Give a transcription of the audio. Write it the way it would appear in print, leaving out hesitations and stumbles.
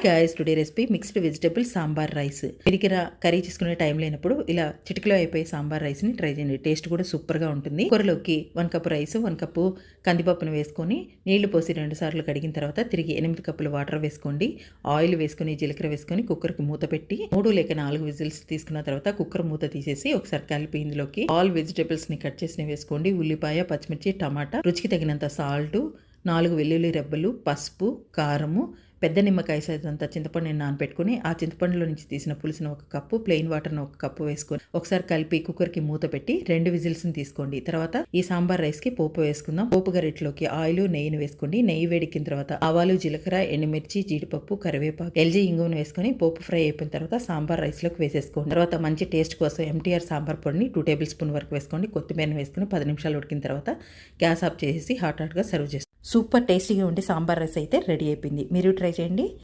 Guys today recipe mixed vegetable sambar rice. మీకు curry చేసుకునే time లేనప్పుడు ఇలా చిటికలో అయిపోయే సాంబార్ రైస్ ని ట్రై చేయండి. టేస్ట్ కూడా సూపర్ గా ఉంటుంది. కూరలోకి 1 కప్పు రైస్, 1 కప్పు కందిపప్పును వేసుకొని నీళ్లు పోసి 2 సార్లు కడిగిన తర్వాత తిరిగి 8 కప్పులు వాటర్ వేసుకోండి. ఆయిల్ వేసుకొని జీలకర్ర వేసుకొని కుక్కర్ కి మూత పెట్టి 3 లేక 4 విజిల్స్ తీసుకున్న తర్వాత కుక్కర్ మూత తీసేసి ఒకసారి కలిపి ఇందులోకి ఆల్ వెజిటబుల్స్ ని కట్ చేసి వేసుకోండి. ఉల్లిపాయ, పచ్చిమిర్చి, టమాటా, రుచికి తగినంత సాల్ట్, 4 వెల్లుల్లి రెబ్బలు, పసుపు, కారము, పెద్ద నిమ్మకాయ సైజ్ అంతా చింతపండు నానబెట్టుకుని ఆ చింతపండులో నుంచి తీసిన పులుసును 1 కప్పు, ప్లెయిన్ వాటర్ను 1 కప్పు వేసుకొని ఒకసారి కలిపి కుక్కర్కి మూత పెట్టి 2 విజిల్స్ని తీసుకోండి. తర్వాత ఈ సాంబార్ రైస్కి పోపు వేసుకుందాం. పోపు గరిటలోకి ఆయిల్, నెయ్యిని వేసుకోండి. నెయ్యి వేడికిన తర్వాత ఆవాలు, జీలకర్ర, ఎండుమిర్చి, జీడిపప్పు, కరివేపాకు, ఎల్జీ ఇంగువను వేసుకొని పోపు ఫ్రై అయిపోయిన తర్వాత సాంబార్ రైస్లోకి వేసేసుకోండి. తర్వాత మంచి టేస్ట్ కోసం ఎంటీఆర్ సాంబార్ పొడిని 2 టేబుల్ స్పూన్ వరకు వేసుకోండి. కొత్తిమీరని వేసుకుని 10 నిమిషాలు ఉడికిన తర్వాత గ్యాస్ ఆఫ్ చేసి హాట్గా సర్వ్ చేసి సూపర్ టేస్టీగా ఉండే సాంబార్ రైస్ అయితే రెడీ అయిపోయింది. మీరు ట్రై చేయండి.